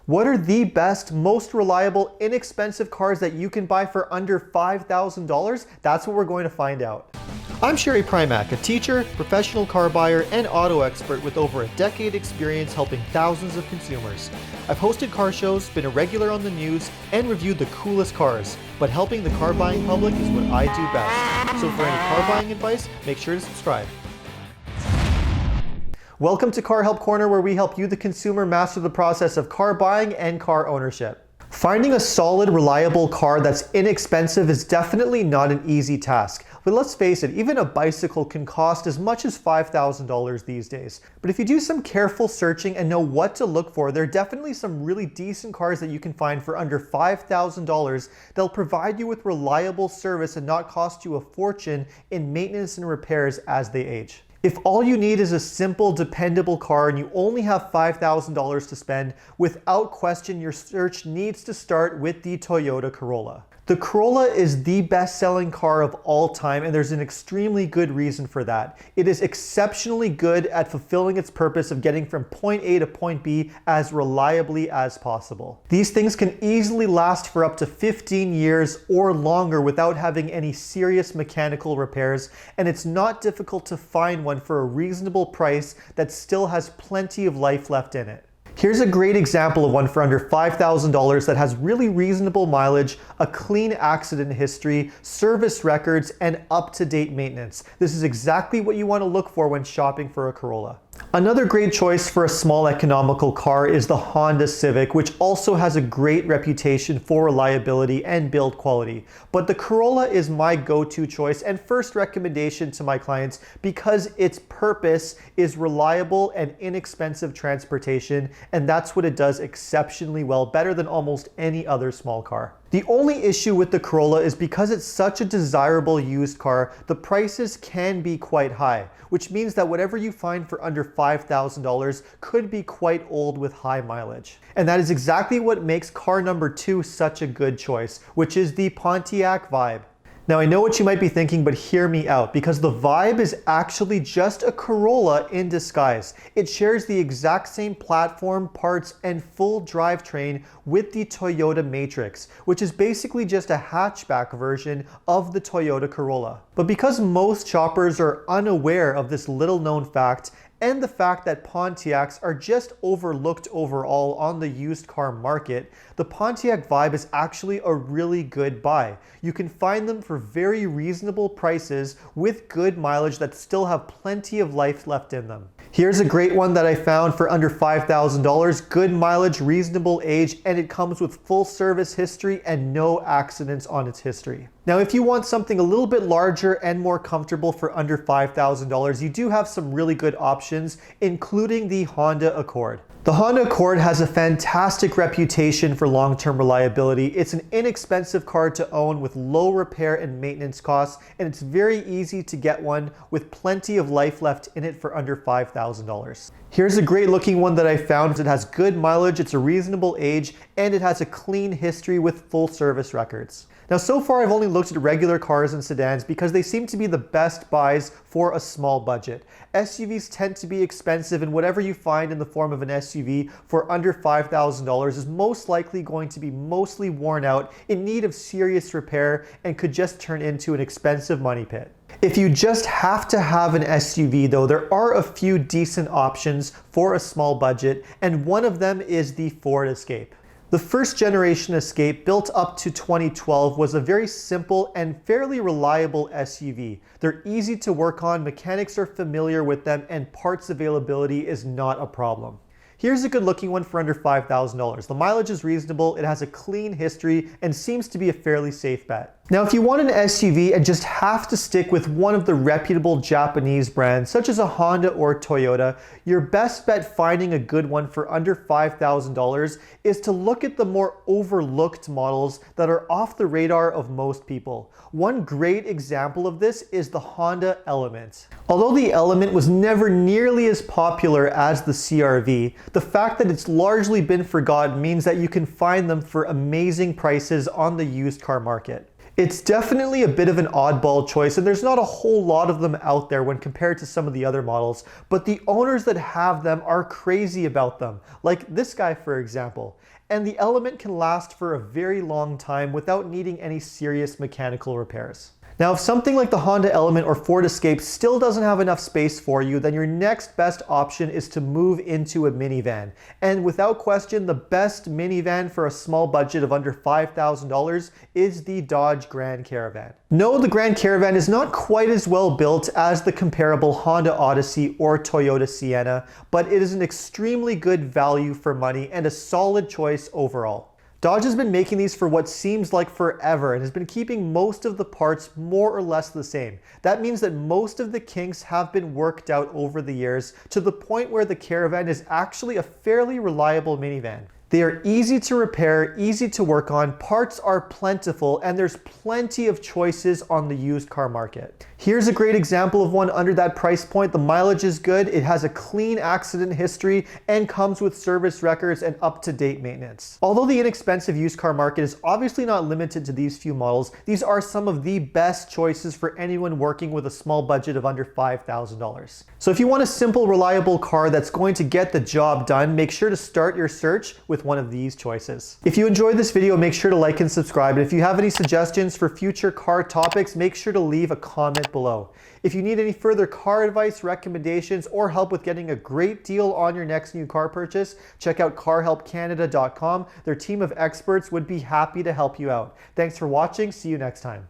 What are the best, most reliable, inexpensive cars that you can buy for under $5,000? That's what we're going to find out. I'm Sherry Primack, a teacher, professional car buyer, and auto expert with over a decade experience helping thousands of consumers. I've hosted car shows, been a regular on the news, and reviewed the coolest cars. But helping the car buying public is what I do best. So for any car buying advice, make sure to subscribe. Welcome to Car Help Corner, where we help you, the consumer, master the process of car buying and car ownership. Finding a solid, reliable car that's inexpensive is definitely not an easy task. But let's face it, even a bicycle can cost as much as $5,000 these days. But if you do some careful searching and know what to look for, there are definitely some really decent cars that you can find for under $5,000 that'll provide you with reliable service and not cost you a fortune in maintenance and repairs as they age. If all you need is a simple, dependable car and you only have $5,000 to spend, without question, your search needs to start with the Toyota Corolla. The Corolla is the best-selling car of all time, and there's an extremely good reason for that. It is exceptionally good at fulfilling its purpose of getting from point A to point B as reliably as possible. These things can easily last for up to 15 years or longer without having any serious mechanical repairs, and it's not difficult to find one for a reasonable price that still has plenty of life left in it. Here's a great example of one for under $5,000 that has really reasonable mileage, a clean accident history, service records, and up-to-date maintenance. This is exactly what you want to look for when shopping for a Corolla. Another great choice for a small economical car is the Honda Civic, which also has a great reputation for reliability and build quality. But the Corolla is my go-to choice and first recommendation to my clients because its purpose is reliable and inexpensive transportation, and that's what it does exceptionally well, better than almost any other small car. The only issue with the Corolla is because it's such a desirable used car, the prices can be quite high, which means that whatever you find for under $5,000 could be quite old with high mileage. And that is exactly what makes car number 2 such a good choice, which is the Pontiac Vibe. Now I know what you might be thinking, but hear me out, because the Vibe is actually just a Corolla in disguise. It shares the exact same platform, parts, and full drivetrain with the Toyota Matrix, which is basically just a hatchback version of the Toyota Corolla. But because most shoppers are unaware of this little known fact, and the fact that Pontiacs are just overlooked overall on the used car market, the Pontiac Vibe is actually a really good buy. You can find them for very reasonable prices with good mileage that still have plenty of life left in them. Here's a great one that I found for under $5,000, good mileage, reasonable age, and it comes with full service history and no accidents on its history. Now, if you want something a little bit larger and more comfortable for under $5,000, you do have some really good options, including the Honda Accord. The Honda Accord has a fantastic reputation for long-term reliability. It's an inexpensive car to own with low repair and maintenance costs, and it's very easy to get one with plenty of life left in it for under $5,000. Here's a great looking one that I found. It has good mileage, it's a reasonable age, and it has a clean history with full service records. Now, so far I've only looked at regular cars and sedans because they seem to be the best buys for a small budget. SUVs tend to be expensive, and whatever you find in the form of an SUV for under $5,000 is most likely going to be mostly worn out, in need of serious repair, and could just turn into an expensive money pit. If you just have to have an SUV though, there are a few decent options for a small budget, and one of them is the Ford Escape. The first generation Escape, built up to 2012, was a very simple and fairly reliable SUV. They're easy to work on, mechanics are familiar with them, and parts availability is not a problem. Here's a good looking one for under $5,000. The mileage is reasonable, it has a clean history, and seems to be a fairly safe bet. Now, if you want an SUV and just have to stick with one of the reputable Japanese brands, such as a Honda or Toyota, your best bet finding a good one for under $5,000 is to look at the more overlooked models that are off the radar of most people. One great example of this is the Honda Element. Although the Element was never nearly as popular as the CR-V, the fact that it's largely been forgotten means that you can find them for amazing prices on the used car market. It's definitely a bit of an oddball choice, and there's not a whole lot of them out there when compared to some of the other models, but the owners that have them are crazy about them, like this guy for example. And the Element can last for a very long time without needing any serious mechanical repairs. Now, if something like the Honda Element or Ford Escape still doesn't have enough space for you, then your next best option is to move into a minivan. And without question, the best minivan for a small budget of under $5,000 is the Dodge Grand Caravan. No, the Grand Caravan is not quite as well built as the comparable Honda Odyssey or Toyota Sienna, but it is an extremely good value for money and a solid choice overall. Dodge has been making these for what seems like forever and has been keeping most of the parts more or less the same. That means that most of the kinks have been worked out over the years to the point where the Caravan is actually a fairly reliable minivan. They are easy to repair, easy to work on, parts are plentiful, and there's plenty of choices on the used car market. Here's a great example of one under that price point. The mileage is good, it has a clean accident history, and comes with service records and up-to-date maintenance. Although the inexpensive used car market is obviously not limited to these few models, these are some of the best choices for anyone working with a small budget of under $5,000. So if you want a simple, reliable car that's going to get the job done, make sure to start your search with one of these choices. If you enjoyed this video, make sure to like and subscribe. And if you have any suggestions for future car topics, make sure to leave a comment below. If you need any further car advice, recommendations, or help with getting a great deal on your next new car purchase, check out carhelpcanada.com. Their team of experts would be happy to help you out. Thanks for watching. See you next time.